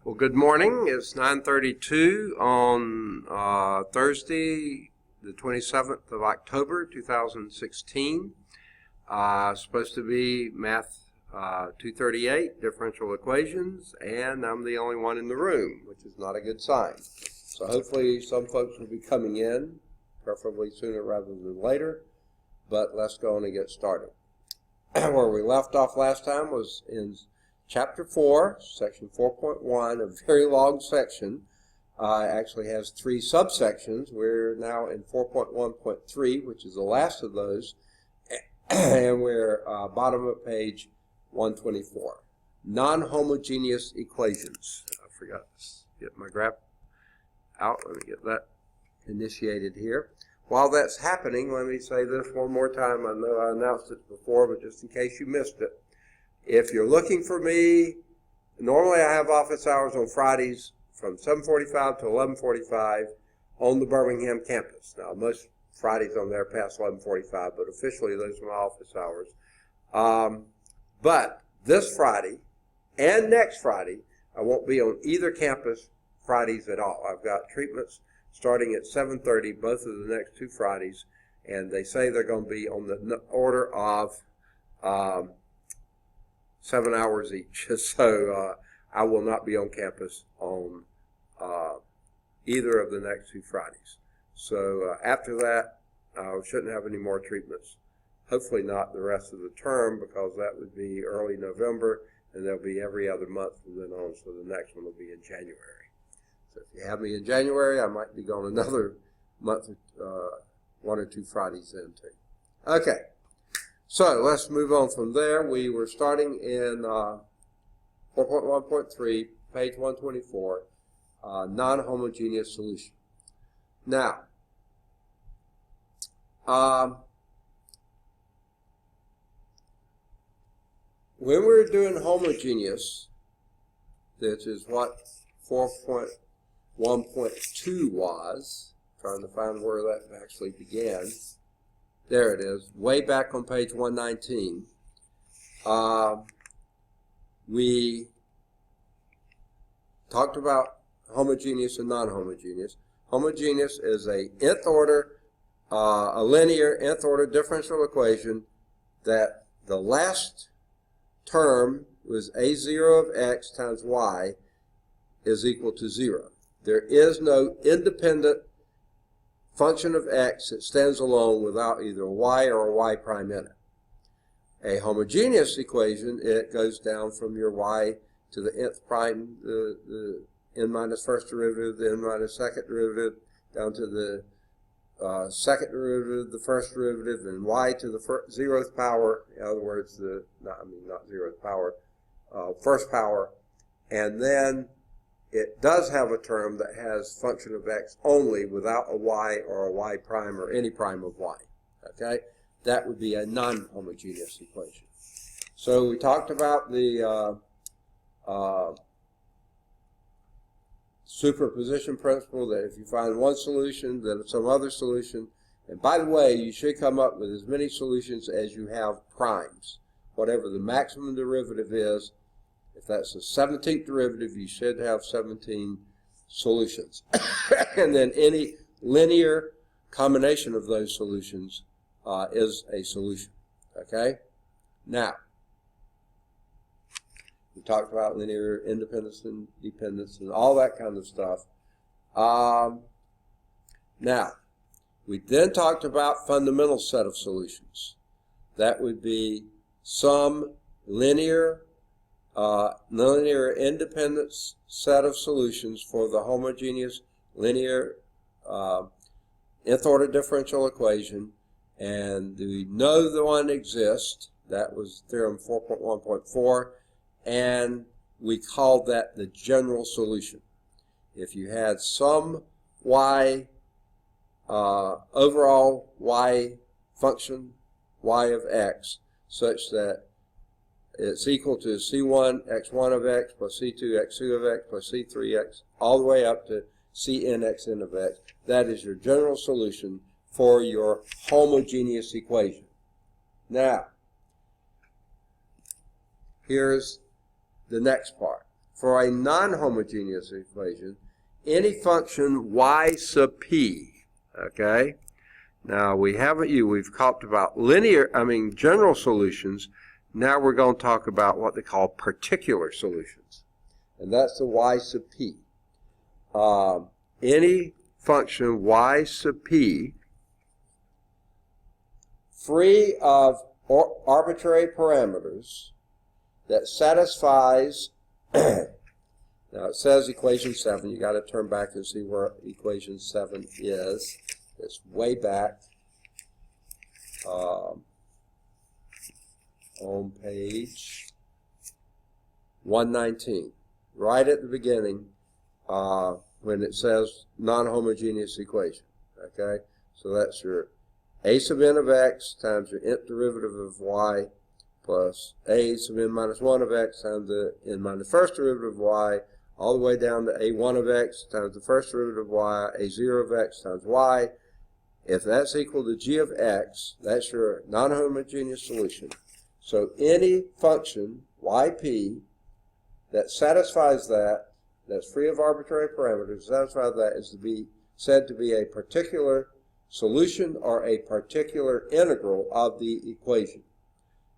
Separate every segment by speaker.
Speaker 1: Well, good morning. It's 9:32 on Thursday, the 27th of October, 2016. Supposed to be Math 238, differential equations, and I'm the only one in the room, which is not a good sign. So hopefully some folks will be coming in, preferably sooner rather than later, but let's go on and get started. Where we left off last time was in Chapter 4, Section 4.1, a very long section. Actually has 3 subsections. We're now in 4.1.3, which is the last of those, and we're bottom of page 124. Non-homogeneous equations. I forgot to get my graph out. Let me get that initiated here. While that's happening, let me say this one more time. I know I announced it before, but just in case you missed it. If you're looking for me, normally I have office hours on Fridays from 7:45 to 11:45 on the Birmingham campus. Now, most Fridays I'm there past 11:45, but officially those are my office hours. But this Friday and next Friday, I won't be on either campus Fridays at all. I've got treatments starting at 7:30, both of the next 2 Fridays, and they say they're going to be on the order of 7 hours each. So I will not be on campus on either of the next 2 Fridays. So after that, I shouldn't have any more treatments. Hopefully not the rest of the term, because that would be early November, and they'll be every other month from then on, so the next one will be in January. So if you have me in January, I might be gone another month, 1 or 2 Fridays then too. Okay. So let's move on from there. We were starting in 4.1.3, page 124, non-homogeneous solution. Now, when we're doing homogeneous, which is what 4.1.2 was, trying to find where that actually began. There it is, way back on page 119. We talked about homogeneous and non-homogeneous. Homogeneous is a nth order, a linear nth order differential equation that the last term was a0 of x times y is equal to 0. There is no independent function of x that stands alone without either a y or a y prime in it. A homogeneous equation, it goes down from your y to the nth prime, the n minus first derivative, the n minus second derivative, down to the second derivative, the first derivative, and y to the 0th power. In other words, not 0th power, first power, and then it does have a term that has function of x only without a y or a y prime or any prime of y. Okay? That would be a non-homogeneous equation. So we talked about the superposition principle, that if you find one solution, then some other solution. And by the way, you should come up with as many solutions as you have primes. Whatever the maximum derivative is, if that's the 17th derivative, you should have 17 solutions. And then any linear combination of those solutions is a solution. Okay? Now, we talked about linear independence and dependence and all that kind of stuff. Now, we then talked about fundamental set of solutions. That would be some linear independent set of solutions for the homogeneous linear nth order differential equation, and we know the one exists. That was theorem 4.1.4, and we called that the general solution. If you had some y, overall y function, y of x, such that it's equal to C1 x1 of x plus C2 x2 of x plus C3 x, all the way up to Cn xn of x. That is your general solution for your homogeneous equation. Now, here's the next part. for a non-homogeneous equation, any function y sub p, okay? Now, we've talked about general solutions. Now we're going to talk about what they call particular solutions, and that's the y sub p. Any function y sub p free of arbitrary parameters that satisfies, now it says equation 7, you got to turn back and see where equation 7 is. It's way back on page 119, right at the beginning when it says non-homogeneous equation, okay? So that's your a sub n of x times your nth derivative of y plus a sub n minus 1 of x times the n minus first derivative of y, all the way down to a1 of x times the first derivative of y, a0 of x times y. If that's equal to g of x, that's your non-homogeneous solution. So any function, yp, that satisfies that, that's free of arbitrary parameters, satisfies that, is to be said to be a particular solution or a particular integral of the equation.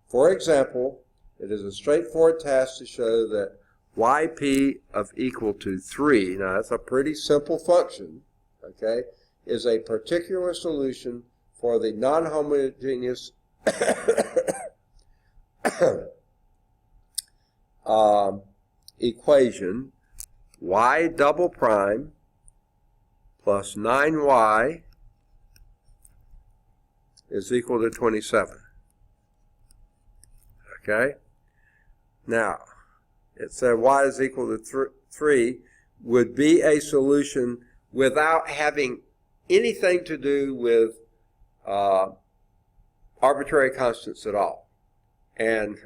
Speaker 1: For example, it is a straightforward task to show that yp of equal to 3, now that's a pretty simple function, okay, is a particular solution for the non-homogeneous equation y double prime plus 9y is equal to 27. Okay? Now, it said y is equal to 3 would be a solution without having anything to do with arbitrary constants at all. And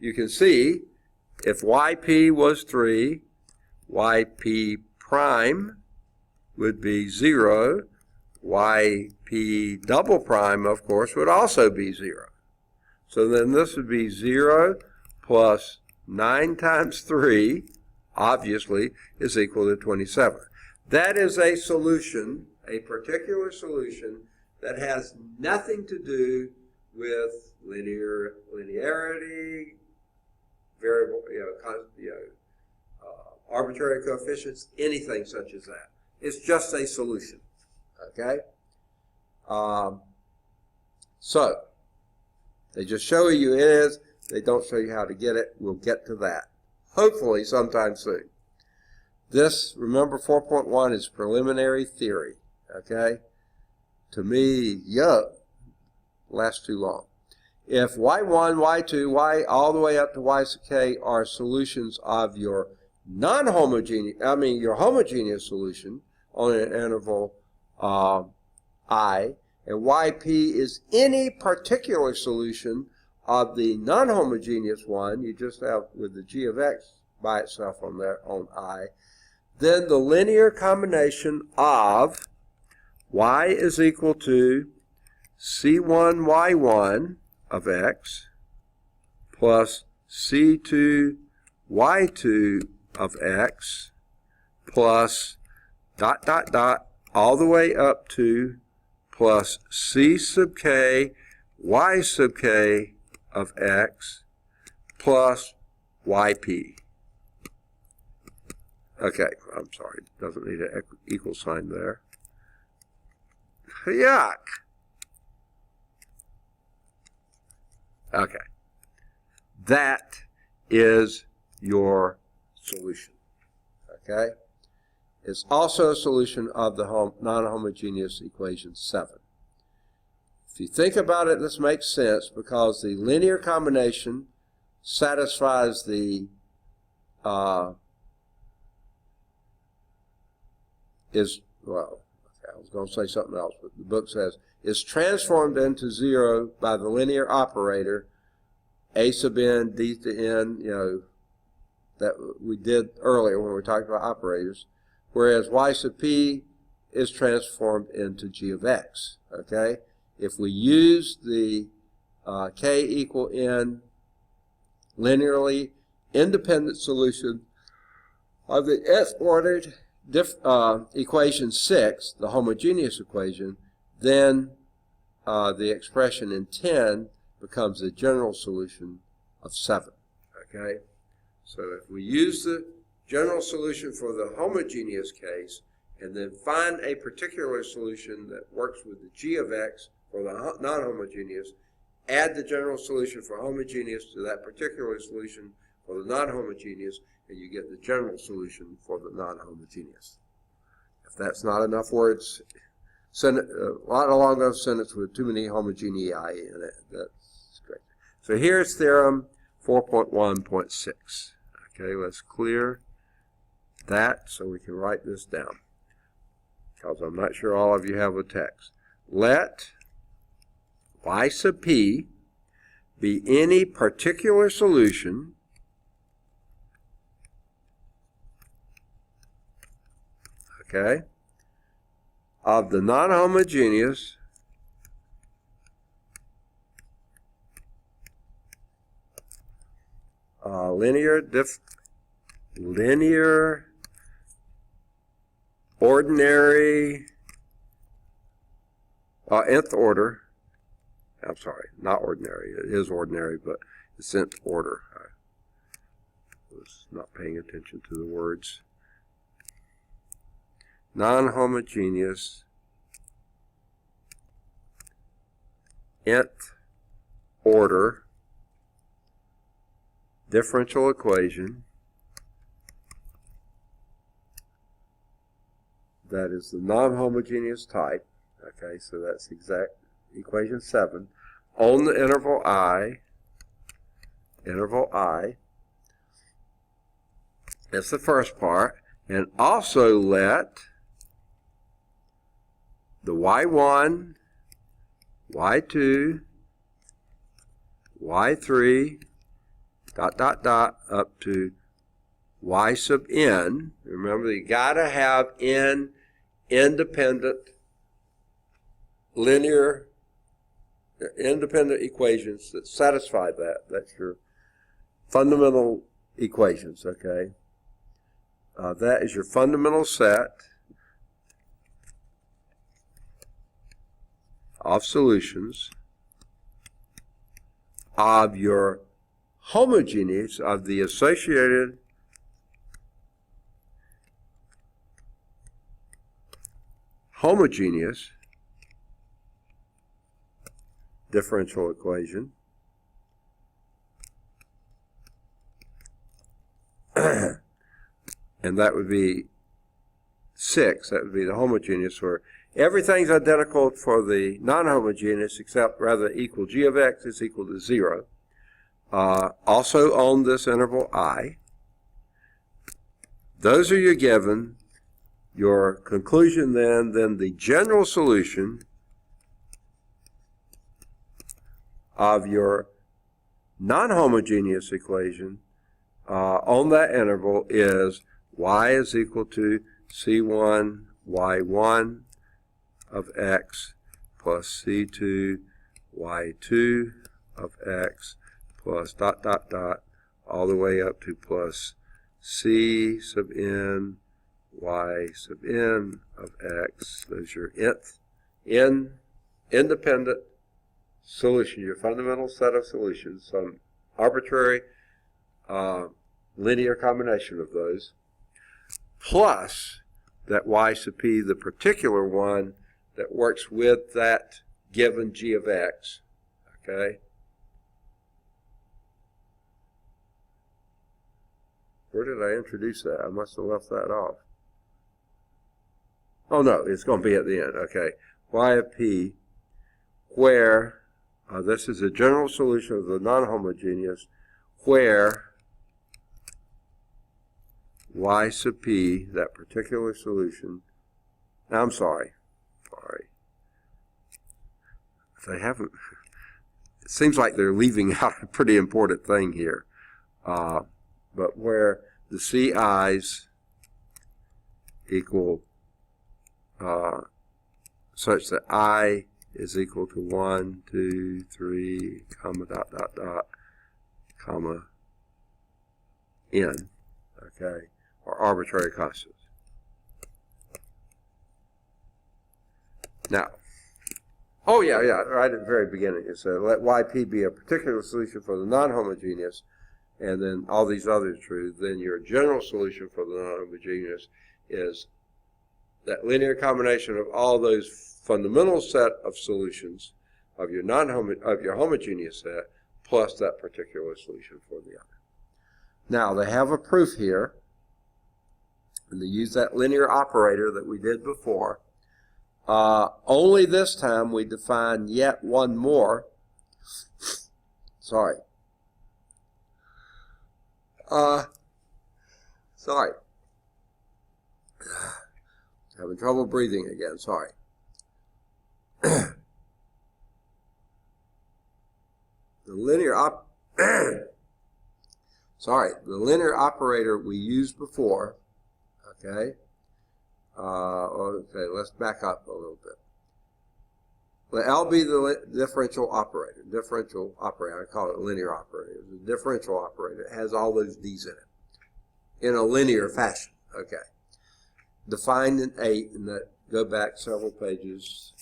Speaker 1: you can see if yp was 3, yp prime would be 0. Yp double prime, of course, would also be 0. So then this would be 0 plus 9 times 3, obviously, is equal to 27. That is a solution, a particular solution, that has nothing to do with linearity, variable, arbitrary coefficients, anything such as that. It's just a solution. Okay? So, they just show you it is. They don't show you how to get it. We'll get to that, hopefully sometime soon. This, remember, 4.1 is preliminary theory. Okay? To me, lasts too long. If y1, y2, y all the way up to y sub k are solutions of your your homogeneous solution on an interval I, and yp is any particular solution of the non-homogeneous one, you just have with the g of x by itself on there on I, then the linear combination of y is equal to c1y1 of x plus c2y2 of x plus ... all the way up to plus c sub k y sub k of x plus yp. Okay, I'm sorry, doesn't need an equal sign there. Yuck! Okay, that is your solution. Okay? It's also a solution of the non-homogeneous equation 7. If you think about it, this makes sense because the linear combination satisfies the I was going to say something else, but the book says is transformed into 0 by the linear operator a sub n d to n, that we did earlier when we were talking about operators, whereas y sub p is transformed into g of x. Okay? If we use the k equal n linearly independent solution of the nth ordered equation 6, the homogeneous equation, then the expression in 10 becomes the general solution of 7. Okay? So if we use the general solution for the homogeneous case and then find a particular solution that works with the g of x for the non-homogeneous, add the general solution for homogeneous to that particular solution for the non-homogeneous, and you get the general solution for the non-homogeneous. If that's not enough words, not a long enough sentence with too many homogenei in it, that's great. So here's theorem 4.1.6. Okay, let's clear that so we can write this down, because I'm not sure all of you have a text. Let y sub p be any particular solution of the non-homogeneous linear ordinary nth order. I'm sorry, not ordinary. It is ordinary, but it's nth order. I was not paying attention to the words. Non-homogeneous nth order differential equation that is the non-homogeneous type. Okay, so that's exact equation 7 on the interval I. That's the first part. And also let the y1, y2, y3, up to y sub n. Remember, you got to have n independent equations that satisfy that. That's your fundamental equations, okay? That is your fundamental set of solutions of your homogeneous, of the associated homogeneous differential equation and that would be 6. That would be the homogeneous, where everything's identical for the non-homogeneous except rather equal g of x is equal to 0. Also on this interval I. Those are your given. Your conclusion then the general solution of your non-homogeneous equation on that interval is y is equal to c1 y1 of x plus c2 y2 of x plus ... all the way up to plus c sub n y sub n of x. Those are your independent solution, your fundamental set of solutions, some arbitrary linear combination of those, plus that y sub p, the particular one that works with that given g of x. Okay? Where did I introduce that? I must have left that off. Oh no, it's going to be at the end. Okay. Y of p, where this is a general solution of the non-homogeneous, where y sub p, that particular solution, I'm sorry. They haven't, it seems like they're leaving out a pretty important thing here. But where the CI's equal such that I is equal to 1, 2, 3, comma, ... comma, n. Okay. or arbitrary constants. Now, oh yeah, right at the very beginning it said let yp be a particular solution for the non-homogeneous, and then all these others true. Then your general solution for the non-homogeneous is that linear combination of all those fundamental set of solutions of your homogeneous set plus that particular solution for the other. Now they have a proof here, and they use that linear operator that we did before. Only this time we define yet one more. Sorry. Sorry. Having trouble breathing again, sorry. The linear linear operator we used before, okay? Okay, let's back up a little bit. Let L be the differential operator. I call it a linear operator. It's a differential operator. It has all those D's in it in a linear fashion. Okay. Defined in 8, and that go back several pages,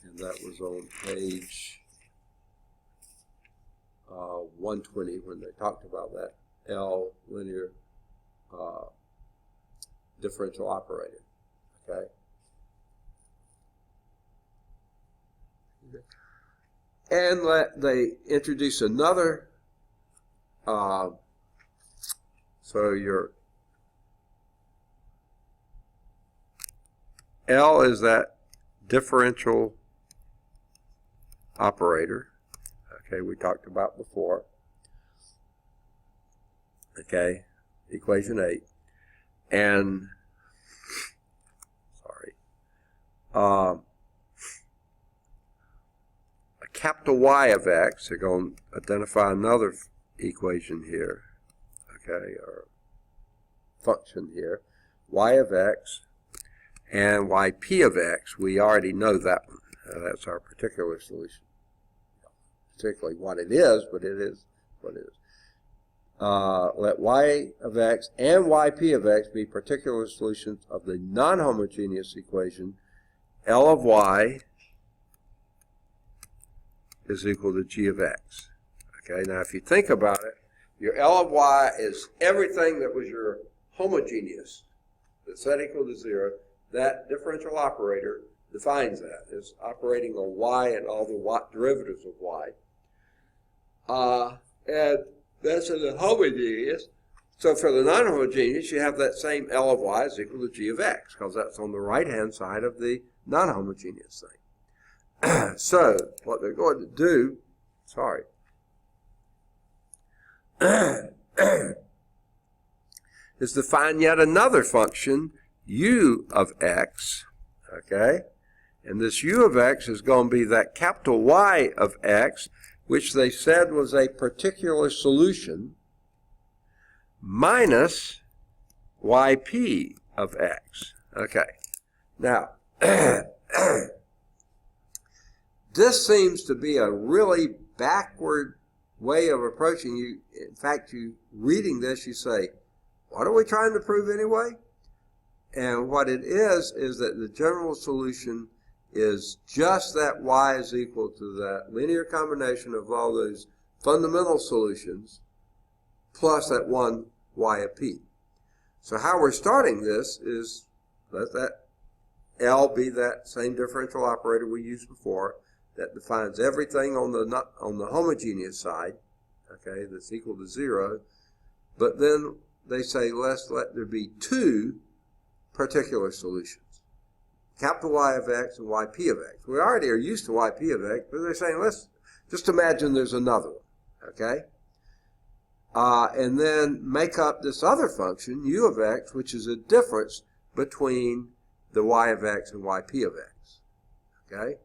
Speaker 1: and that was on page 120 when they talked about that L linear differential operator. Okay. And they introduce another, so your L is that differential operator, okay, we talked about before, okay, equation 8, and, a capital Y of X, they're going to identify another equation here, okay, or function here, Y of X, and yp of x, we already know that one. That's our particular solution. Particularly what it is, but it is what it is. Let y of x and yp of x be particular solutions of the non-homogeneous equation L of y is equal to g of x. Okay, now if you think about it, your L of y is everything that was your homogeneous that's set equal to 0. That differential operator defines that. It's operating on y and all the derivatives of y. And that's in the homogeneous. So for the non-homogeneous, you have that same L of y is equal to g of x, because that's on the right-hand side of the non-homogeneous thing. So what they're going to do, is define yet another function, u of x, okay? And this u of x is going to be that capital Y of x, which they said was a particular solution, minus yp of x. Okay. Now, this seems to be a really backward way of approaching you. In fact, you reading this, you say, what are we trying to prove anyway? And what it is that the general solution is just that y is equal to that linear combination of all those fundamental solutions plus that one y of p. So how we're starting this is let that L be that same differential operator we used before that defines everything on the homogeneous side, okay, that's equal to 0. But then they say let's let there be two particular solutions, capital Y of x and yp of x. We already are used to yp of x, but they're saying let's just imagine there's another one, okay? And then make up this other function, u of x, which is a difference between the y of x and yp of x, okay?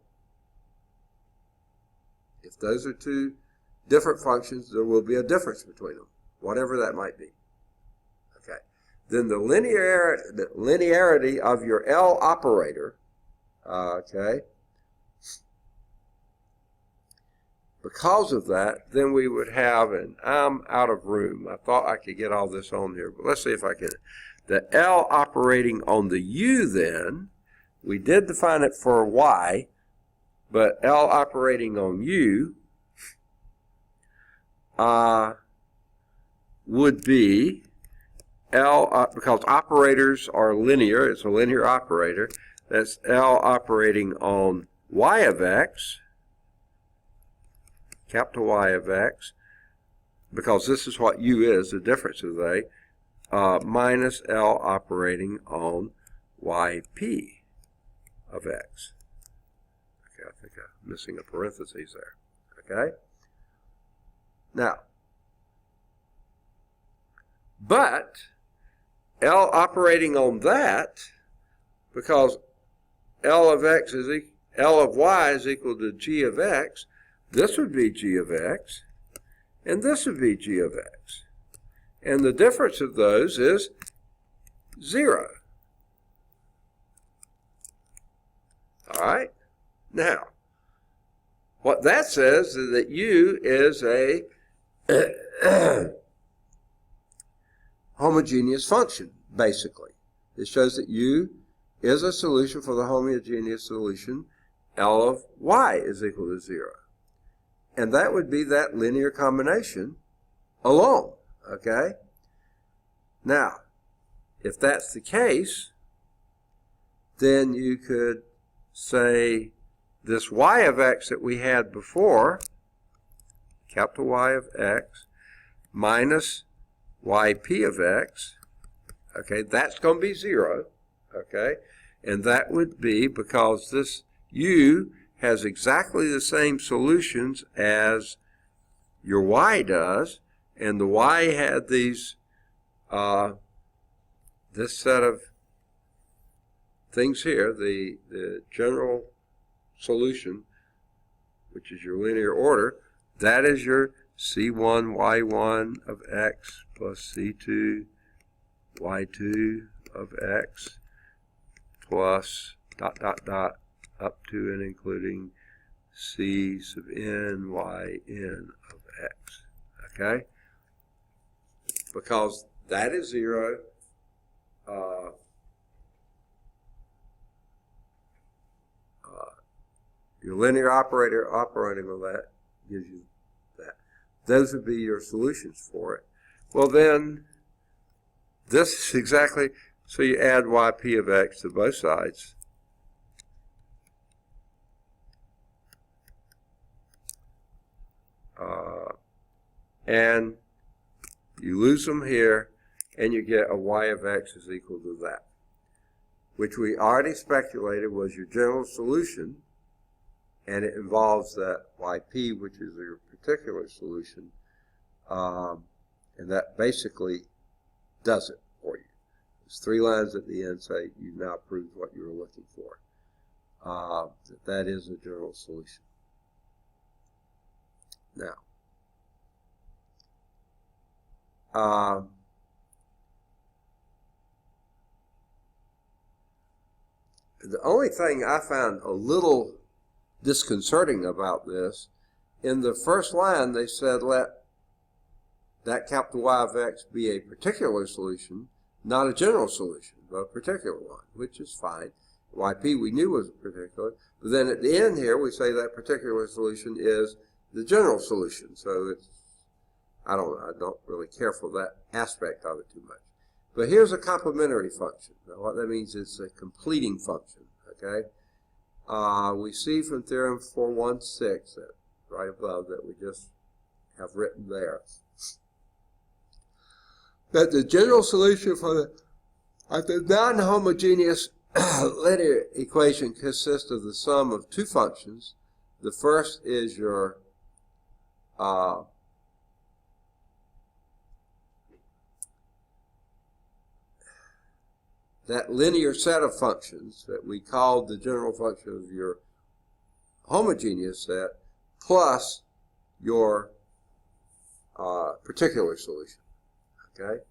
Speaker 1: If those are two different functions, there will be a difference between them, whatever that might be. Okay. Then the linearity of your L operator, okay, because of that, then we would have, and I'm out of room. I thought I could get all this on here, but let's see if I can. The L operating on the U then, we did define it for Y, but L operating on U would be L, because operators are linear, it's a linear operator, that's L operating on Y of X, capital Y of X, because this is what U is, the difference of they, minus L operating on YP of X. Okay, I think I'm missing a parenthesis there. Okay? Now, but L operating on that, because L of Y is equal to G of X, this would be G of X, and this would be G of X. And the difference of those is 0. All right? Now, what that says is that U is a homogeneous function, basically. It shows that U is a solution for the homogeneous solution. L of Y is equal to 0. And that would be that linear combination alone. Okay? Now, if that's the case, then you could say this Y of X that we had before, capital Y of X, minus YP of X, okay, that's going to be 0, okay, and that would be because this U has exactly the same solutions as your Y does, and the Y had these, this set of things here, the general solution, which is your linear order, that is your C1 Y1 of X plus C2 Y2 of X plus ... up to and including C sub n Y n of X. Okay? Because that is 0. Your linear operator operating on that gives you that. Those would be your solutions for it. Well then, this is exactly, so you add YP of X to both sides. And you lose them here, and you get a Y of X is equal to that, which we already speculated was your general solution, and it involves that YP, which is your particular solution, and that basically does it for you. There's 3 lines at the end say you've now proved what you were looking for, that is a general solution. Now, the only thing I found a little disconcerting about this, in the first line they said let that capital Y of X be a particular solution, not a general solution, but a particular one, which is fine. YP we knew was particular, but then at the end here we say that particular solution is the general solution. So it's, I don't really care for that aspect of it too much. But here's a complementary function. Now, what that means is a completing function. Okay, we see from theorem 416 that right above that we just have written there that the general solution for the non-homogeneous linear equation consists of the sum of 2 functions. The first is your that linear set of functions that we called the general function of your homogeneous set plus your particular solution. Okay?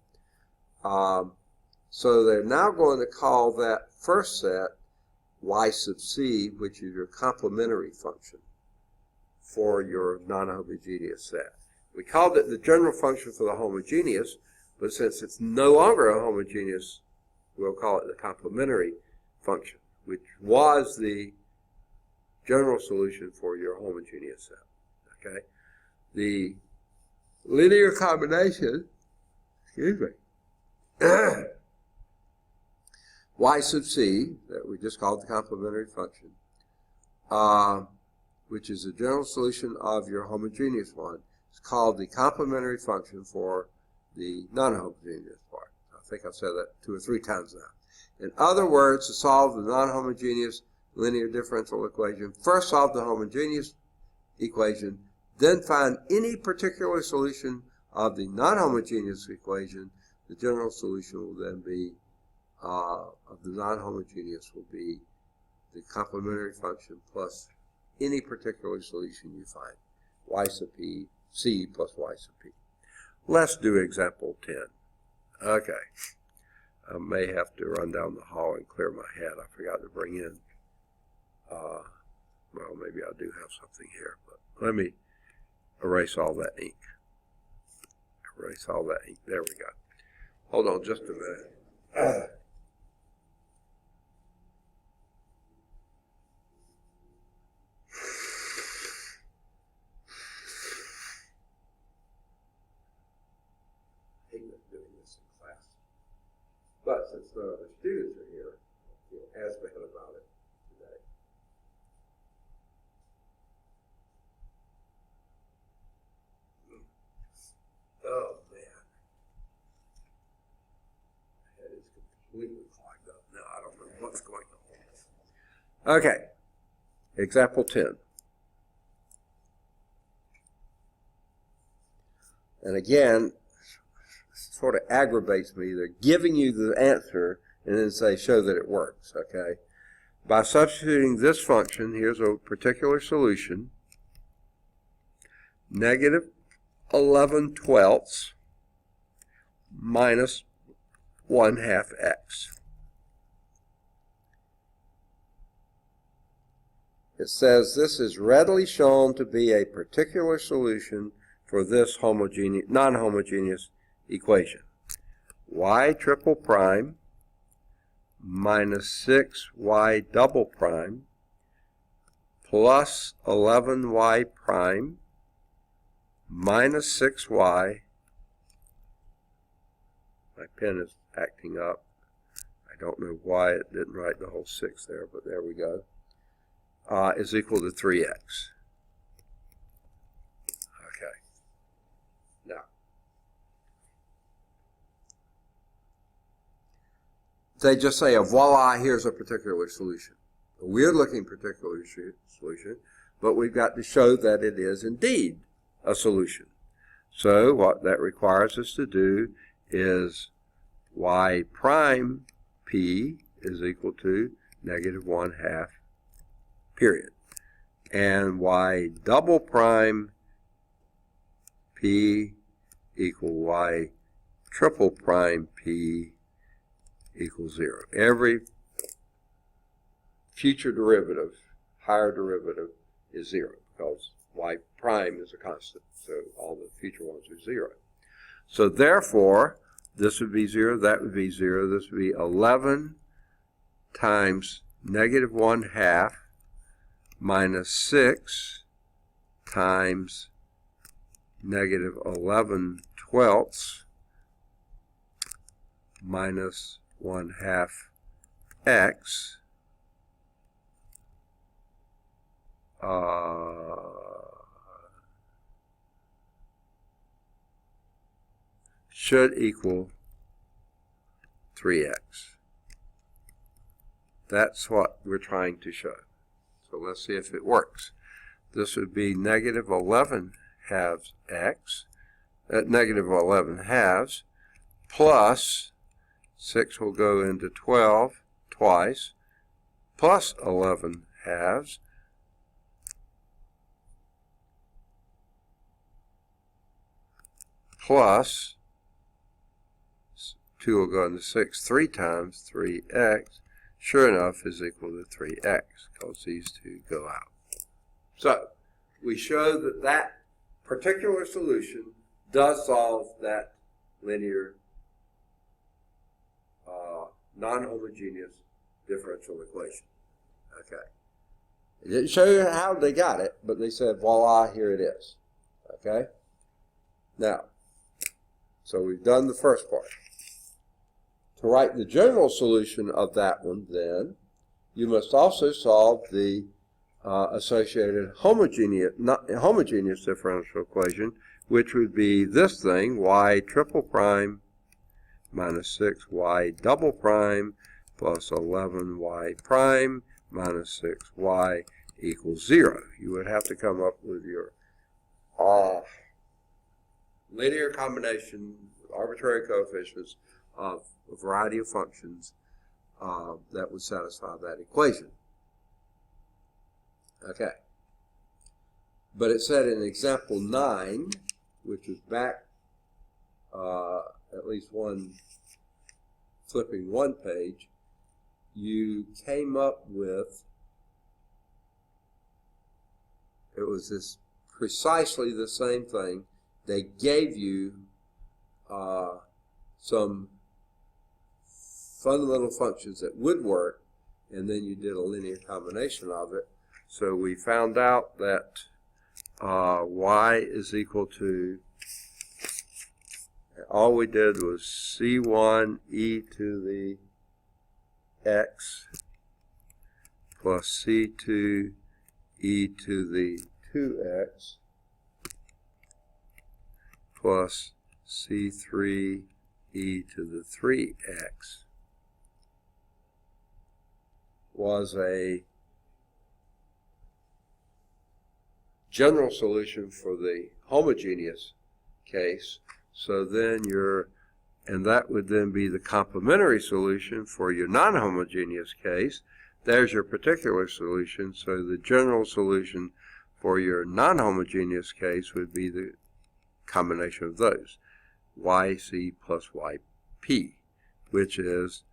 Speaker 1: So they're now going to call that first set y sub c, which is your complementary function. for your non-homogeneous set. We called it the general function for the homogeneous, but since it's no longer a homogeneous, we'll call it the complementary function, which was the general solution for your homogeneous set. Okay? The linear combination, excuse me, y sub c, that we just called the complementary function, which is the general solution of your homogeneous one, is called the complementary function for the non-homogeneous part. I think I've said that 2 or 3 times now. In other words, to solve the non-homogeneous linear differential equation, first solve the homogeneous equation, then find any particular solution of the non-homogeneous equation. The general solution will then be, of the non-homogeneous, will be the complementary function plus any particular solution you find, y sub p, c plus y sub p. Let's do example 10. Okay. I may have to run down the hall and clear my head. I forgot to bring in, well, maybe I do have something here, but let me erase all that ink. Erase all that ink. There we go. Hold on just a minute. But since none of the students are here, I'll feel as bad about it today. Oh, man. My head is completely clogged up. Now I don't know what's going on. Okay. Example 10. And again, sort of aggravates me. They're giving you the answer and then say, show that it works, okay? By substituting this function, here's a particular solution, negative 11/12 minus 1/2 x. It says this is readily shown to be a particular solution for this non-homogeneous equation. Y triple prime minus 6y double prime plus 11y prime minus 6y. My pen is acting up. I don't know why it didn't write the whole 6 there, but there we go. Is equal to 3x. Okay. Now, they just say, voila, here's a particular solution. A weird-looking particular solution, but we've got to show that it is indeed a solution. So what that requires us to do is y prime p is equal to negative 1/2, period. And y double prime p equal y triple prime p equals 0. Every future derivative, higher derivative, is 0 because y prime is a constant. So all the future ones are 0. So therefore, this would be 0, that would be 0. This would be 11 times negative 1/2 minus 6 times negative 11/12 minus 1/2 x should equal 3x. That's what we're trying to show. So let's see if it works. This would be negative 11 halves x, negative 11 halves, plus 6 will go into 12 twice, plus 11 halves, plus 2 will go into 6 3 times, 3x, sure enough is equal to 3x, because these two go out. So, we show that that particular solution does solve that linear non-homogeneous differential equation. Okay. It didn't show you how they got it, but they said, voila, here it is. Okay? Now, so we've done the first part. To write the general solution of that one, then, you must also solve the associated homogeneous differential equation, which would be this thing, y triple prime minus 6y double prime plus 11y prime minus 6y equals 0. You would have to come up with your linear combination with arbitrary coefficients of a variety of functions that would satisfy that equation. Okay. But it said in example 9, which is back at least flipping one page, you came up with, it was this precisely the same thing. They gave you some fundamental functions that would work, and then you did a linear combination of it. So we found out that y is equal to, all we did was c1 e to the x plus c2 e to the 2x plus c3 e to the 3x was a general solution for the homogeneous case. So then and that would then be the complementary solution for your non-homogeneous case. There's your particular solution. So the general solution for your non-homogeneous case would be the combination of those, yc plus yp, which is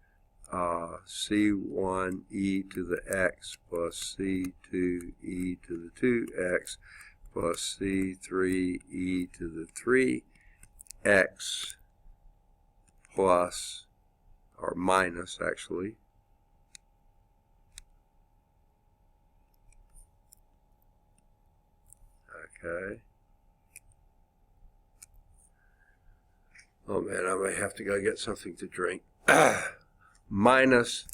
Speaker 1: c1 e to the x plus c2 e to the 2x plus c3 e to the 3x plus, or minus actually, okay. Oh man, I may have to go get something to drink. Minus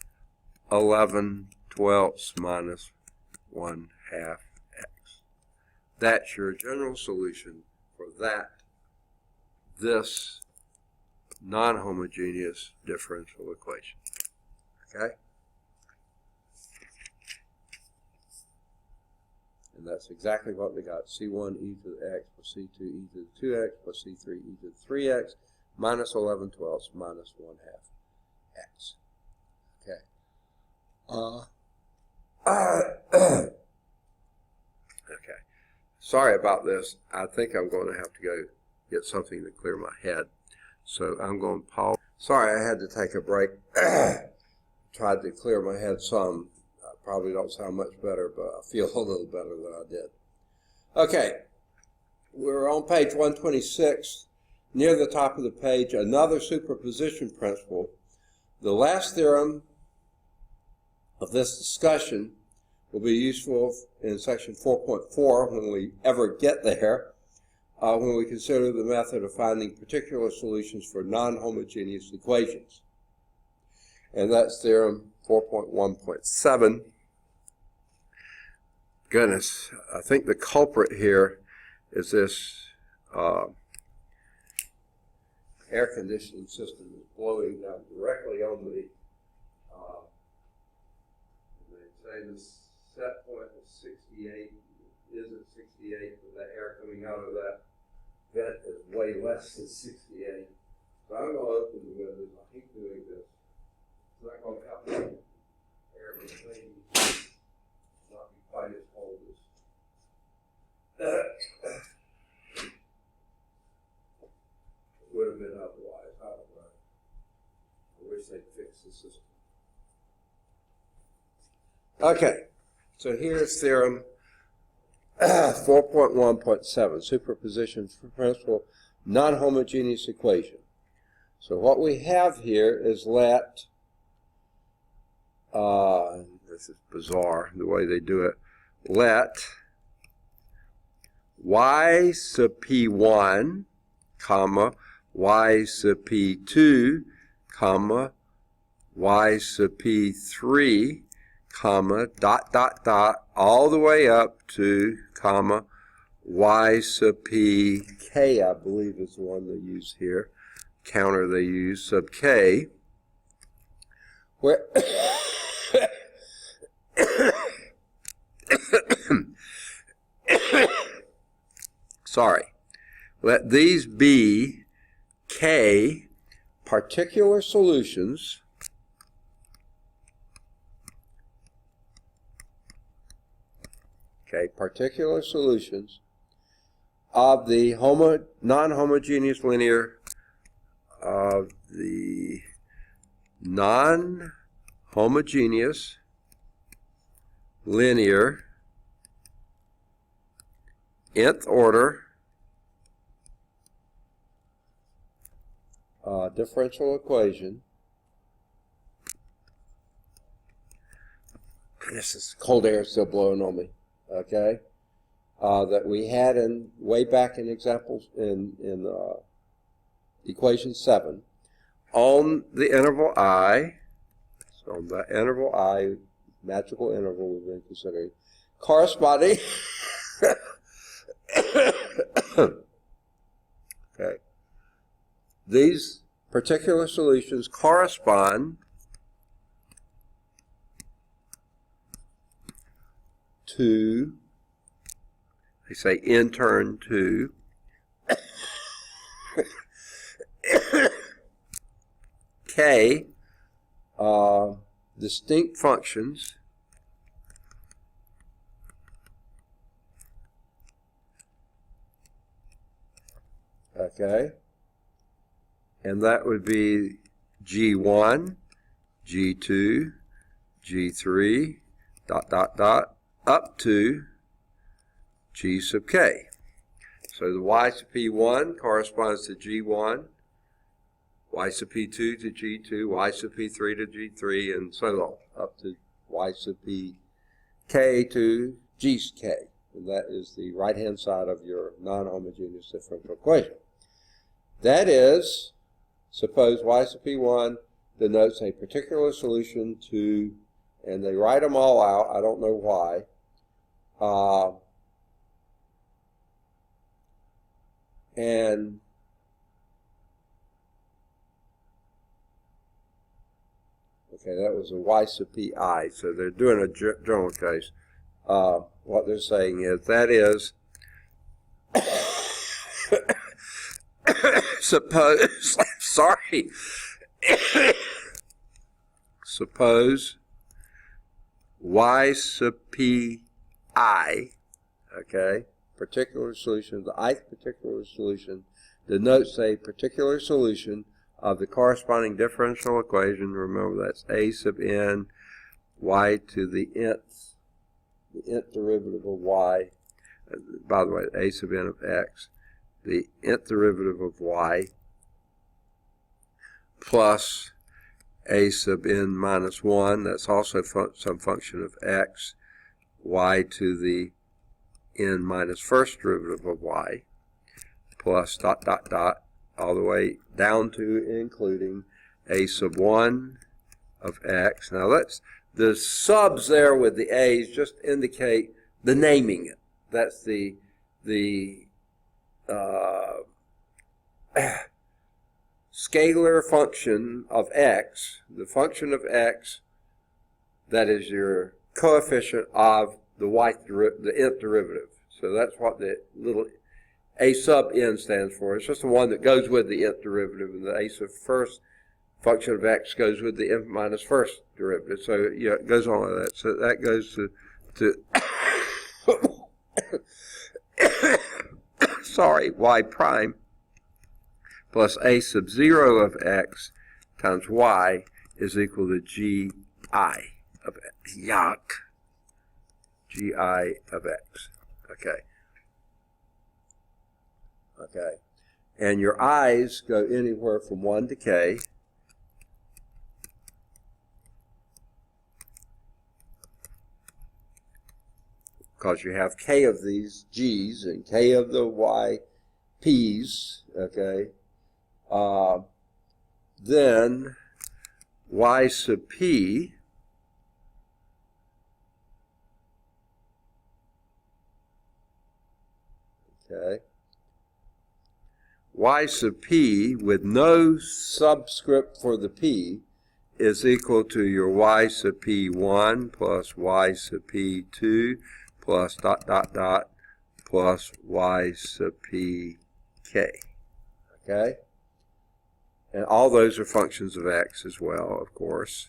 Speaker 1: 11/12 minus 1/2 x. That's your general solution for this non-homogeneous differential equation. Okay? And that's exactly what we got. C1 e to the x plus C2 e to the 2x plus C3 e to the 3x minus 11/12 minus 1/2 x. Okay. Okay. Sorry about this. I think I'm going to have to go get something to clear my head. So I'm going to pause. Sorry, I had to take a break. Tried to clear my head some. I probably don't sound much better, but I feel a little better than I did. Okay. We're on page 126. Near the top of the page, another superposition principle. The last theorem of this discussion will be useful in section 4.4 when we ever get there, when we consider the method of finding particular solutions for non-homogeneous equations. And that's theorem 4.1.7. Goodness, I think the culprit here is this air conditioning system is blowing down directly on the, they say the set point is 68, is at 68, but the air coming out of that vent is way less than 68. So I'm going to open the windows. I hate doing this. It's not going to help the air between not be quite as cold as would have been otherwise. I don't know. I wish they'd fix the system. Okay, so here's theorem 4.1.7, superposition principle, non-homogeneous equation. So what we have here is let, this is bizarre the way they do it, let y sub p1, comma, y sub p2, comma, y sub p3, comma, dot, dot, dot, all the way up to, comma, y sub p k, I believe is the one they use here, counter they use, sub k, where sorry, let these be k particular solutions particular solutions of the non-homogeneous linear nth order differential equation. This is cold air still blowing on me. Okay, that we had in way back in examples in equation 7 on the interval I. So on the interval I, magical interval we've been considering, corresponding. Okay, these particular solutions correspond to, they say in turn to, k distinct functions okay, and that would be G1, G2, G3, dot, dot, dot, up to G sub k. So the y sub p1 corresponds to G1, y sub p2 to G2, y sub p3 to G3, and so on, up to y sub pk to gk. And that is the right-hand side of your non-homogeneous differential equation. That is, suppose y sub p1 denotes a particular solution to, and they write them all out, I don't know why, and okay, that was a y sub pi, so they're doing a general case. What they're saying is, that is, suppose, sorry, suppose y sub pi, okay, particular solution, the ith particular solution denotes a particular solution of the corresponding differential equation. Remember, that's a sub n y to the nth derivative of y. By the way, a sub n of x, the nth derivative of y, plus a sub n minus 1, that's also some function of x, y to the n minus first derivative of y, plus dot, dot, dot, all the way down to including a sub 1 of x. Now let's, the subs there with the a's just indicate the naming it. That's the scalar function of x, the function of x that is your coefficient of the the nth derivative. So that's what the little a sub n stands for. It's just the one that goes with the nth derivative, and the a sub first function of x goes with the n minus first derivative. So yeah, it goes on like that. So that goes to sorry, y prime plus a sub 0 of x times y is equal to gi of x. Yuck. Gi of x. Okay. Okay. And your i's go anywhere from 1 to k. Because you have k of these g's and k of the y p's, okay, then y sub p okay, y sub p with no subscript for the p is equal to your y sub p1 plus y sub p2 plus dot dot dot plus y sub pk. Okay? And all those are functions of x as well, of course.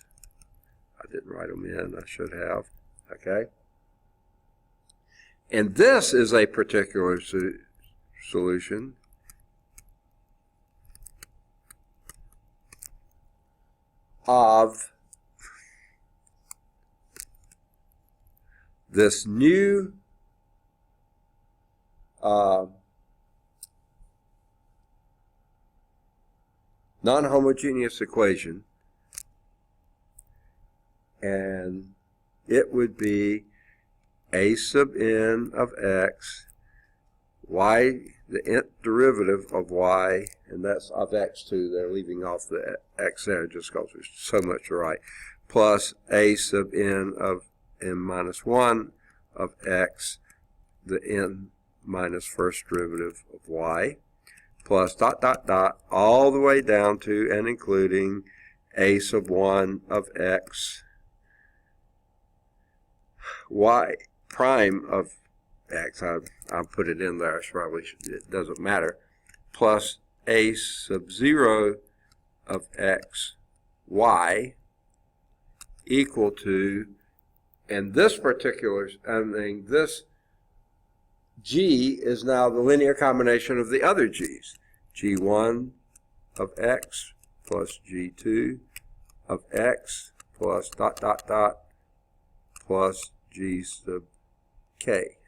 Speaker 1: I didn't write them in. I should have. Okay? And this is a particular solution of this new non-homogeneous equation, and it would be a sub n of x, y, the nth derivative of y, and that's of x too. They're leaving off the x there just because there's so much to write, plus a sub n of n minus 1 of x, the n minus first derivative of y, plus dot dot dot all the way down to and including a sub 1 of x, y prime of x, I'll put it in there, it doesn't matter, plus a sub 0 of x, y equal to, and this particular, this g is now the linear combination of the other g's. g1 of x plus g2 of x plus dot dot dot plus g sub k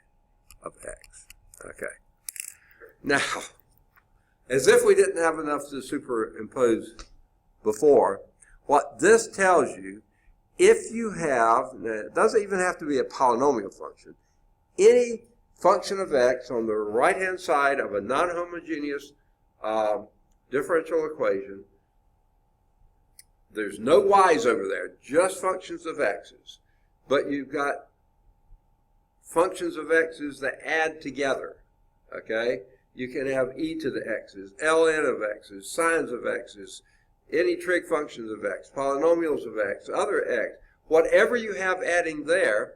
Speaker 1: of x. Okay. Now, as if we didn't have enough to superimpose before, what this tells you, if you have, it doesn't even have to be a polynomial function, any function of x on the right-hand side of a non-homogeneous differential equation, there's no y's over there, just functions of x's. But you've got functions of x's that add together, okay? You can have e to the x's, ln of x's, sines of x's, any trig functions of x, polynomials of x, other x, whatever you have adding there,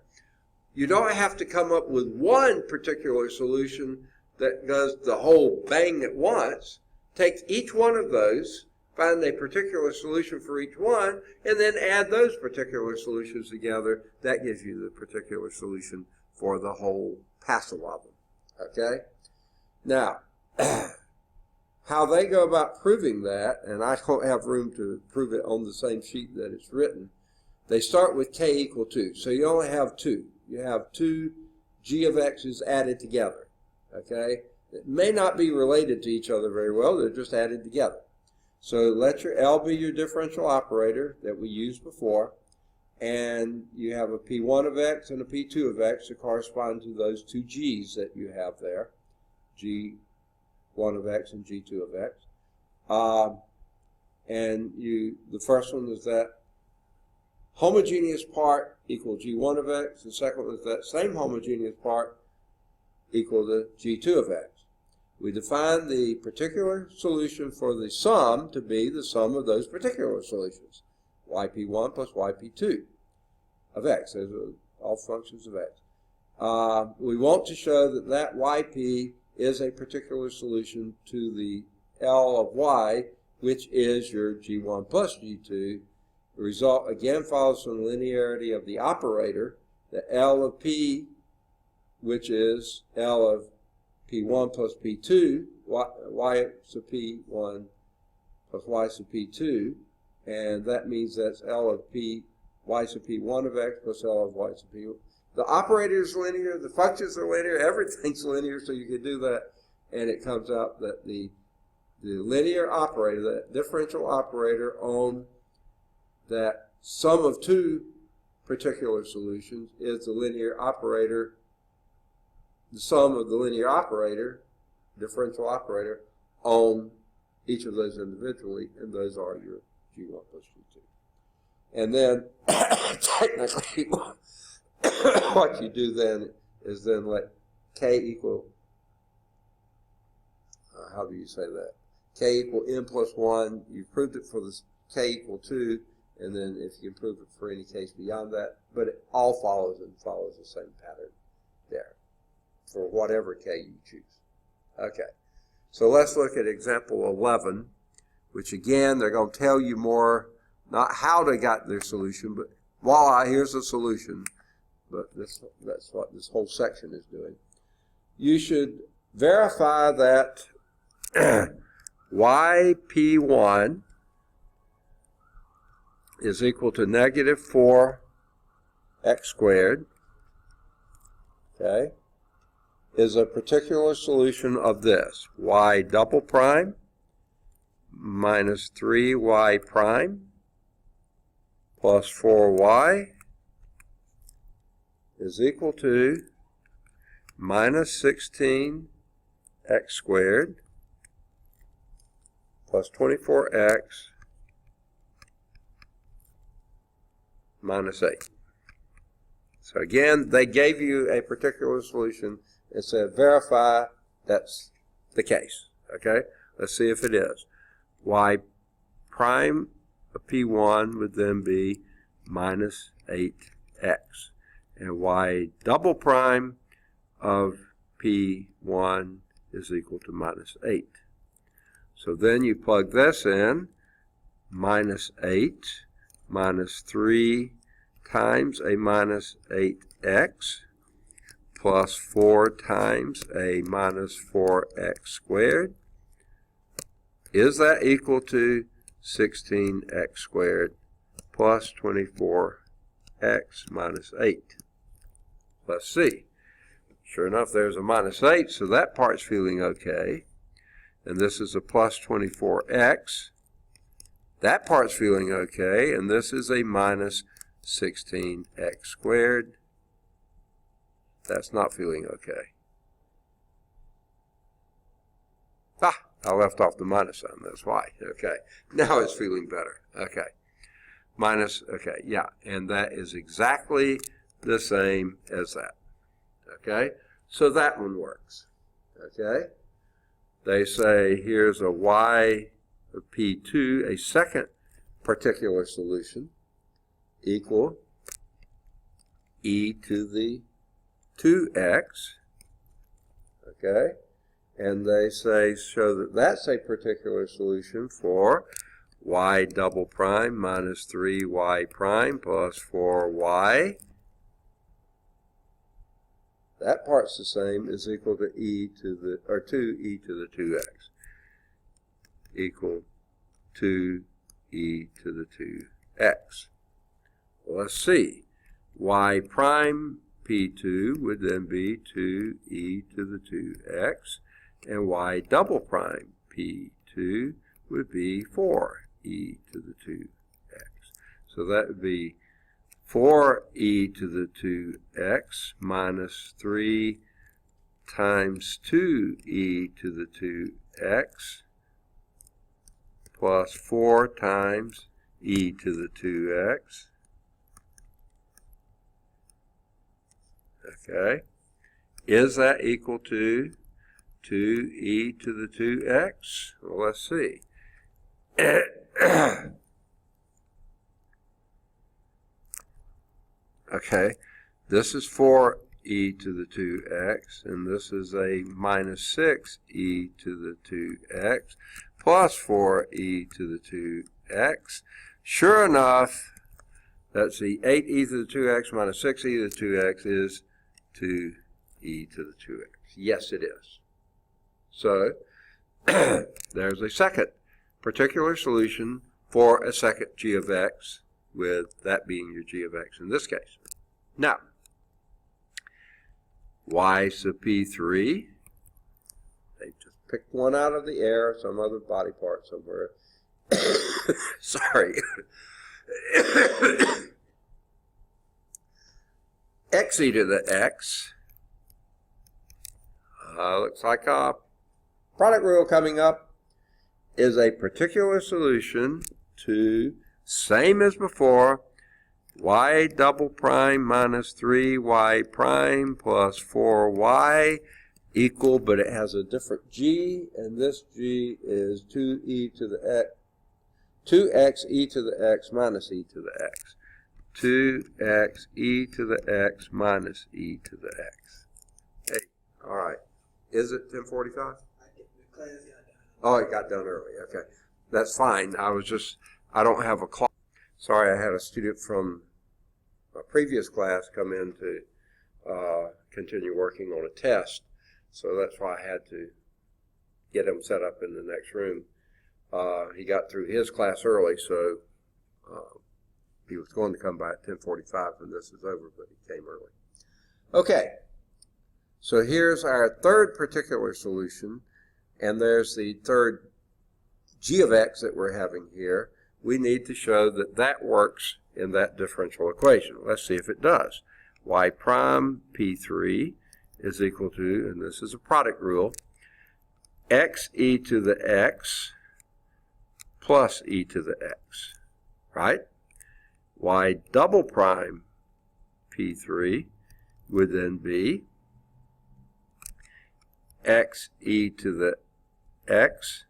Speaker 1: you don't have to come up with one particular solution that does the whole bang at once. Take each one of those, find a particular solution for each one, and then add those particular solutions together. That gives you the particular solution for the whole passel of them. Okay? Now, how they go about proving that, and I don't have room to prove it on the same sheet that it's written, they start with k equal 2. So you only have 2. You have 2 g of x's added together. Okay? It may not be related to each other very well. They're just added together. So let your L be your differential operator that we used before, and you have a P1 of x and a P2 of x that correspond to those two g's that you have there, G1 of x and G2 of x. And the first one is that homogeneous part equal G1 of x. The second one is that same homogeneous part equal to G2 of x. We define the particular solution for the sum to be the sum of those particular solutions, yp1 plus yp2 of x. Those are all functions of x. We want to show that that yp is a particular solution to the L of y, which is your g1 plus g2. The result again follows from the linearity of the operator, the L of p, which is L of P1 plus P2, y sub P1 plus y sub P2, and that means that's L of P, y sub P1 of x plus L of y sub P, The operator is linear, the functions are linear, everything's linear, so you can do that, and it comes out that the linear operator, that differential operator on that sum of two particular solutions is the linear operator, the sum of the linear operator, differential operator, on each of those individually, and those are your G1 plus G2. And then, technically, what you do then is then let K equal, how do you say that? K equal n plus 1, you've proved it for this K equal 2, and then if you can prove it for any case beyond that, but it all follows the same pattern there for whatever K you choose. Okay, so let's look at example 11, which again, they're going to tell you more, not how they got their solution, but voila, here's the solution. But that's what this whole section is doing. You should verify that yp1 is equal to negative 4x squared, okay, is a particular solution of this. Y double prime minus 3y prime plus 4y is equal to minus 16x squared plus 24x minus 8. So again, they gave you a particular solution and said verify that's the case. Okay, let's see if it is. Y prime of P1 would then be minus 8x. And y double prime of P1 is equal to minus 8. So then you plug this in, minus 8 minus 3 times a minus 8x plus 4 times a minus 4x squared. Is that equal to 16x squared plus 24x minus 8? Let's see. Sure enough, there's a minus 8, so that part's feeling okay. And this is a plus 24x. That part's feeling okay, and this is a minus 16x squared. That's not feeling okay. I left off the minus sign, that's why. Okay, now it's feeling better. Okay, minus, okay, yeah, and that is exactly the same as that. Okay, so that one works. Okay, they say here's a y of P2, a second particular solution, equal e to the 2x. Okay, and they say show that that's a particular solution for y double prime minus 3y prime plus 4y. That part's the same, is equal to e to the, or 2e to the 2x, equal to e to the 2x. Well, let's see. Y prime P2 would then be 2e to the 2x, and y double prime P2 would be 4e to the 2x. So that would be 4e to the 2x minus 3 times 2e to the 2x plus 4 times e to the 2x. Okay, is that equal to 2e to the 2x? Well, let's see. Okay, this is 4e to the 2x, and this is a minus 6e to the 2x plus 4e to the 2x. Sure enough, that's the 8e to the 2x minus 6e to the 2x is 2e to the 2x. Yes, it is. So, there's a second particular solution for a second g of x, with that being your g of x in this case. Now, y sub p3. They just picked one out of the air, some other body part somewhere. Sorry. X e to the x. Looks like a product rule coming up is a particular solution to, same as before, y double prime minus 3y prime plus 4y equal, but it has a different g, and this g is 2e to the x, 2x e to the x minus e to the x. 2x e to the x minus e to the x. Hey, all right. Is it 10:45? Oh, it got done early. Okay. That's fine. I don't have a clock. Sorry, I had a student from a previous class come in to continue working on a test. So that's why I had to get him set up in the next room. He got through his class early, so he was going to come by at 10:45 when this is over, but he came early. Okay, so here's our third particular solution, and there's the third g of x that we're having here. We need to show that that works in that differential equation. Let's see if it does. Y prime p3 is equal to, and this is a product rule, x e to the x plus e to the x, right? Y double prime p3 would then be x e to the x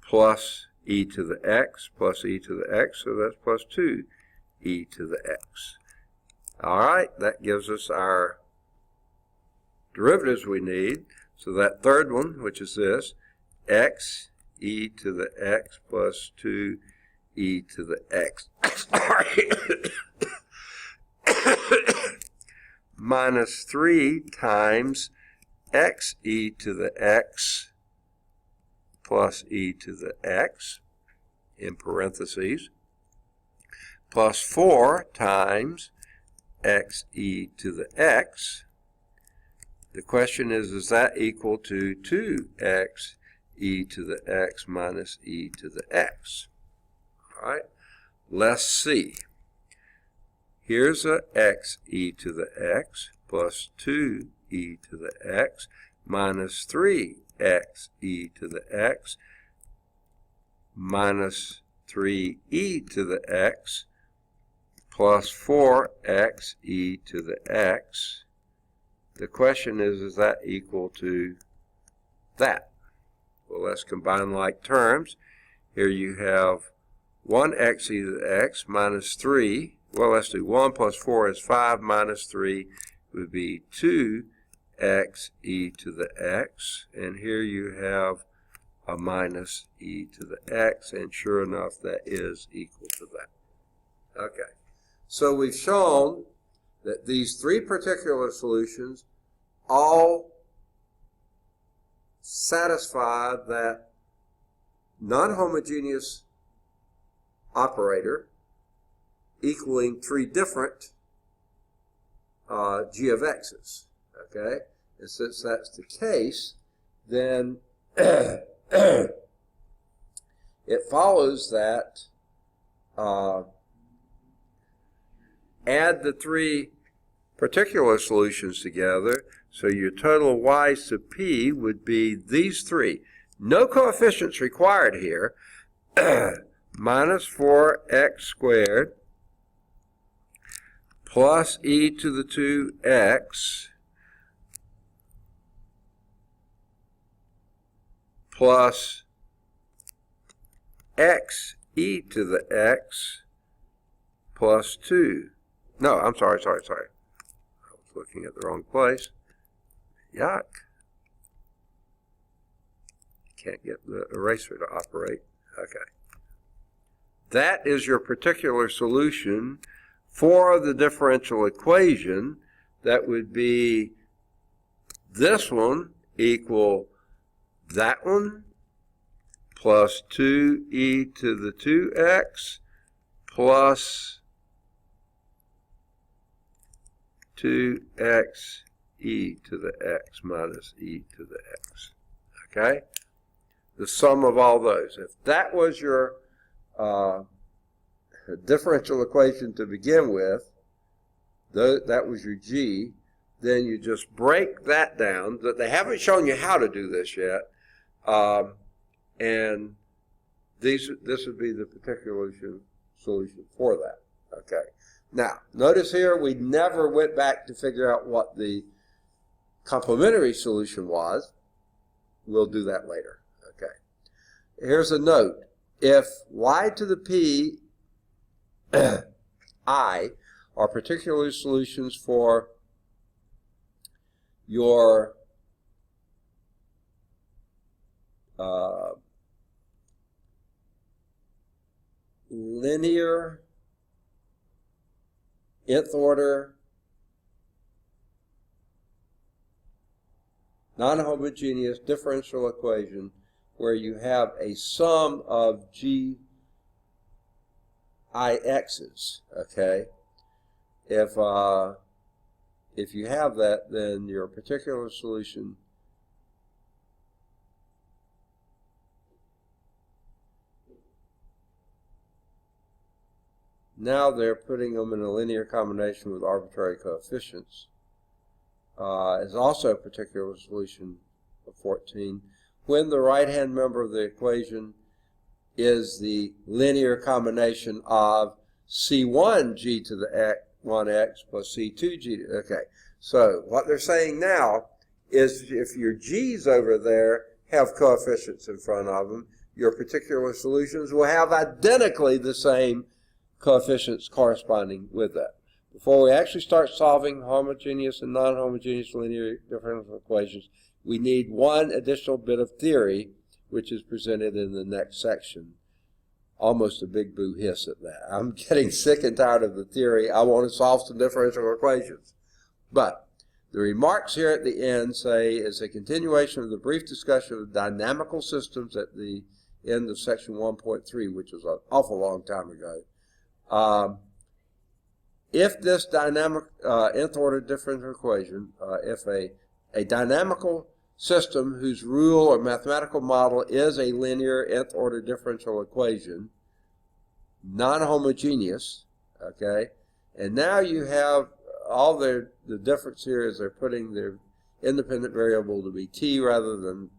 Speaker 1: plus e to the x plus e to the x, so that's plus 2 e to the x. All right, that gives us our derivatives we need. So that third one, which is this, x e to the x plus 2 e to the x, sorry, minus 3 times x e to the x plus e to the x, in parentheses, plus 4 times x e to the x. The question is that equal to 2x e to the x minus e to the x? All right, let's see. Here's a x e to the x plus 2 e to the x minus 3x e to the x minus 3e to the x plus 4x e to the x. The question is that equal to that? Well, let's combine like terms. Here you have 1x e to the x minus 3. Well, let's do 1 plus 4 is 5 minus 3 would be 2x e to the x. And here you have a minus e to the x. And sure enough, that is equal to that. Okay. So we've shown that these three particular solutions all satisfy that non-homogeneous operator equaling three different g of x's. Okay? And since that's the case, then it follows that add the three particular solutions together, so your total y sub p would be these three. No coefficients required here. Minus 4x squared plus e to the 2x plus x e to the x plus 2. No, I'm sorry. I was looking at the wrong place. Yuck. Can't get the eraser to operate. Okay. That is your particular solution for the differential equation. That would be this one equal that one plus 2e to the 2x plus 2x e to the x minus e to the x. Okay? The sum of all those. If that was your differential equation to begin with, that was your g, then you just break that down. They haven't shown you how to do this yet, and this would be the particular solution for that. Okay. Now, notice here we never went back to figure out what the complementary solution was. We'll do that later. Okay. Here's a note. If y to the p I are particular solutions for your linear nth order non-homogeneous differential equation where you have a sum of g ix's, okay? If you have that, then your particular solution now they're putting them in a linear combination with arbitrary coefficients. Is also a particular solution of 14 when the right-hand member of the equation is the linear combination of C1 g to the 1x plus C2 g. Okay, so what they're saying now is if your g's over there have coefficients in front of them, your particular solutions will have identically the same coefficients corresponding with that. Before we actually start solving homogeneous and non-homogeneous linear differential equations, we need one additional bit of theory, which is presented in the next section. Almost a big boo hiss at that. I'm getting sick and tired of the theory. I want to solve some differential equations. But the remarks here at the end say, as a continuation of the brief discussion of dynamical systems at the end of section 1.3, which was an awful long time ago, if this dynamic nth order differential equation, if a dynamical system whose rule or mathematical model is a linear nth order differential equation, non-homogeneous, okay, and now you have all the difference here is they're putting their independent variable to be t rather than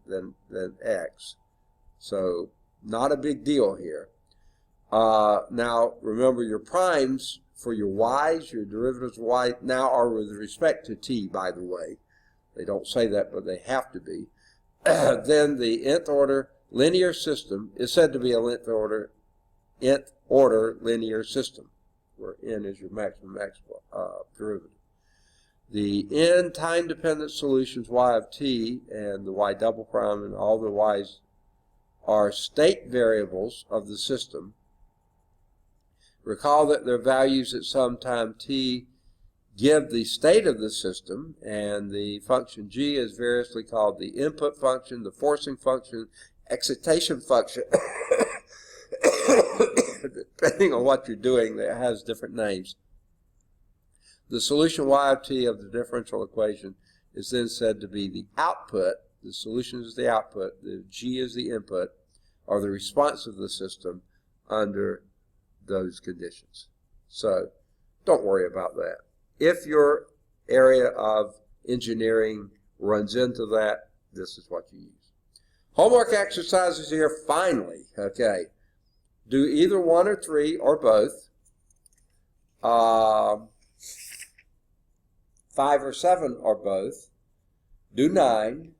Speaker 1: x. So not a big deal here. Now remember your primes for your y's, your derivatives of y now are with respect to t, by the way. They don't say that, but they have to be. Then the nth order linear system is said to be a nth order linear system, where n is your maximum derivative. The n time-dependent solutions y of t and the y double prime and all the y's are state variables of the system. Recall that their values at some time t give the state of the system, and the function g is variously called the input function, the forcing function, excitation function. Depending on what you're doing, that has different names. The solution y of t of the differential equation is then said to be the output. The solution is the output, the g is the input, or the response of the system under those conditions. So don't worry about that. If your area of engineering runs into that, this is what you use. Homework exercises here, finally, okay. Do either 1 or 3 or both. 5 or 7 or both. Do 9.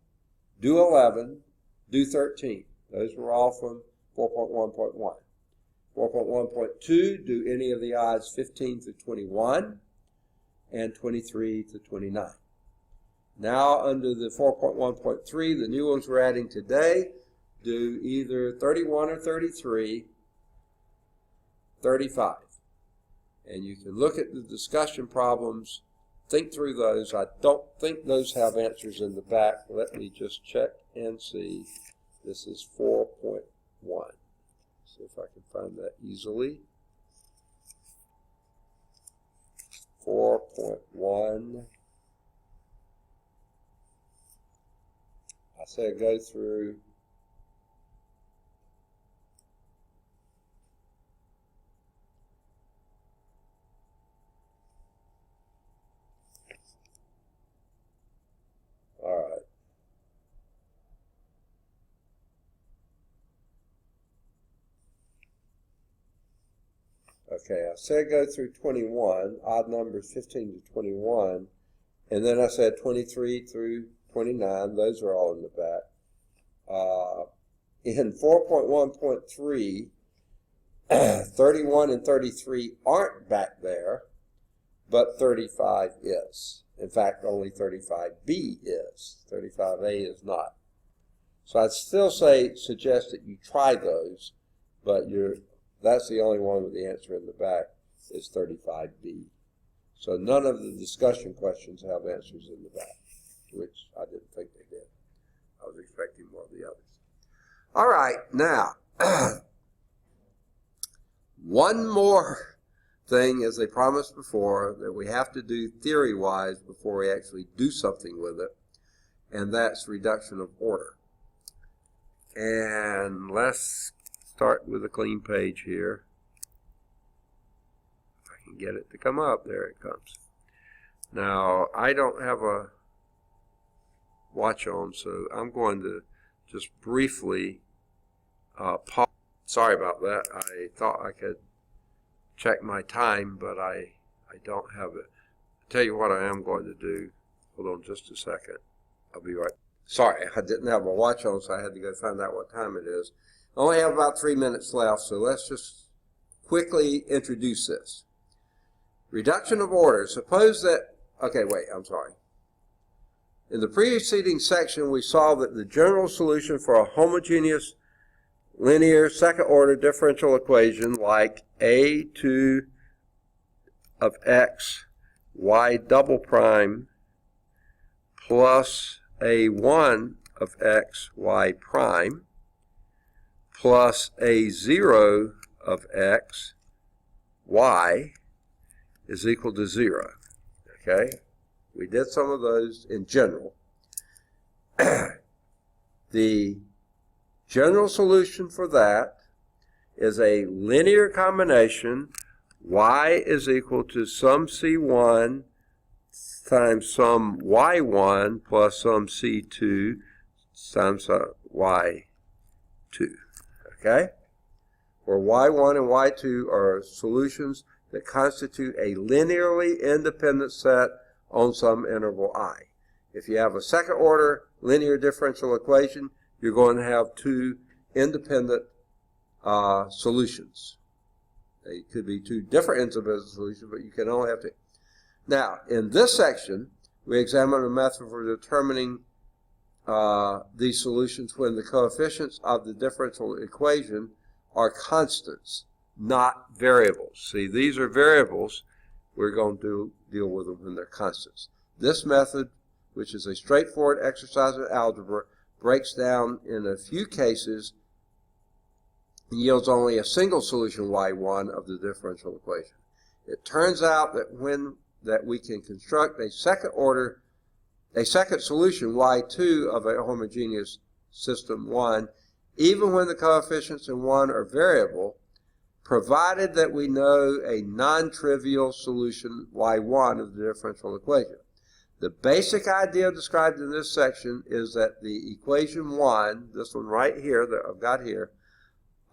Speaker 1: Do 11. Do 13. Those were all from 4.1.1. 4.1.2, do any of the odds 15 to 21 and 23 to 29. Now under the 4.1.3, the new ones we're adding today, do either 31 or 33, 35. And you can look at the discussion problems, think through those. I don't think those have answers in the back. Let me just check and see. This is 4.1. See if I can find that easily. 4.1. I said go through Okay, I said go through 21, odd numbers 15 to 21, and then I said 23 through 29, those are all in the back. In 4.1.3, 31 and 33 aren't back there, but 35 is. In fact, only 35B is. 35A is not. So I'd still suggest that you try those, but that's the only one with the answer in the back is 35B. So none of the discussion questions have answers in the back, which I didn't think they did. I was expecting more of the others. All right, now, one more thing, as they promised before, that we have to do theory-wise before we actually do something with it, and that's reduction of order. And let's start with a clean page here. If I can get it to come up, there it comes. Now, I don't have a watch on, so I'm going to just briefly pause. Sorry about that. I thought I could check my time, but I don't have it. I'll tell you what I am going to do. Hold on just a second. I'll be right. Sorry, I didn't have my watch on, so I had to go find out what time it is. I only have about 3 minutes left, so let's just quickly introduce this. Reduction of order. Suppose that, okay, wait, I'm sorry. In the preceding section, we saw that the general solution for a homogeneous linear second-order differential equation like a2 of x y double prime plus a1 of x y prime plus a0 of x y is equal to 0. Okay? We did some of those in general. The general solution for that is a linear combination. Y is equal to some C1 times some Y1 plus some C2 times Y2. Okay? Where Y1 and Y2 are solutions that constitute a linearly independent set on some interval I. If you have a second order linear differential equation, you're going to have two independent solutions. They could be two different independent solutions, but you can only have two. Now, in this section, we examine a method for determining these solutions when the coefficients of the differential equation are constants, not variables. See, these are variables. We're going to deal with them when they're constants. This method, which is a straightforward exercise in algebra, breaks down in a few cases and yields only a single solution y1 of the differential equation. It turns out that we can construct a second solution y2 of a homogeneous system 1, even when the coefficients in 1 are variable, provided that we know a non-trivial solution y1 of the differential equation. The basic idea described in this section is that the equation 1, this one right here that I've got here,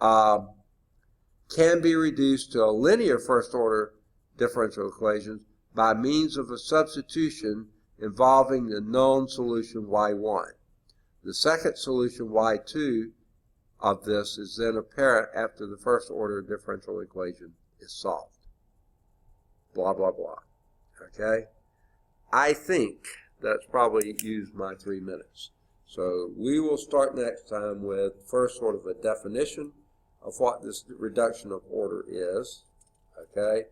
Speaker 1: can be reduced to a linear first-order differential equation by means of a substitution involving the known solution y1. The second solution y2 of this is then apparent after the first-order differential equation is solved. Blah, blah, blah. Okay? I think that's probably used my 3 minutes. So we will start next time with first sort of a definition of what this reduction of order is. Okay?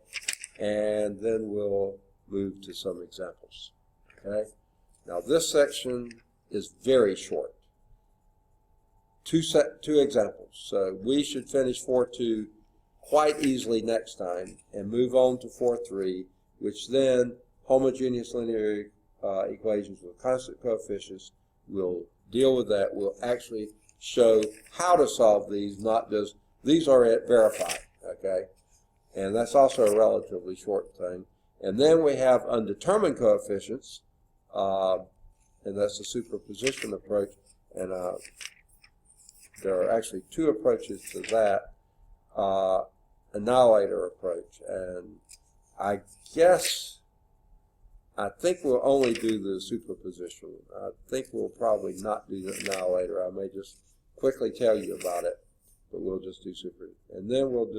Speaker 1: And then we'll move to some examples. Okay? Now this section is very short. Two examples. So we should finish 4.2 quite easily next time and move on to 4.3, which then homogeneous linear equations with constant coefficients will deal with that. We'll actually show how to solve these, not just, these are verified, okay? And that's also a relatively short thing. And then we have undetermined coefficients, and that's the superposition approach. And there are actually two approaches to that, annihilator approach. And I think we'll only do the superposition. I think we'll probably not do the annihilator. I may just quickly tell you about it, but we'll just do super. And then we'll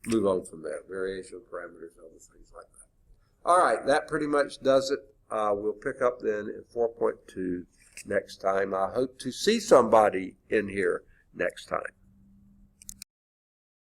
Speaker 1: move on from there, variation parameters, other things like that. All right, that pretty much does it. We'll pick up then in 4.2 next time. I hope to see somebody in here next time.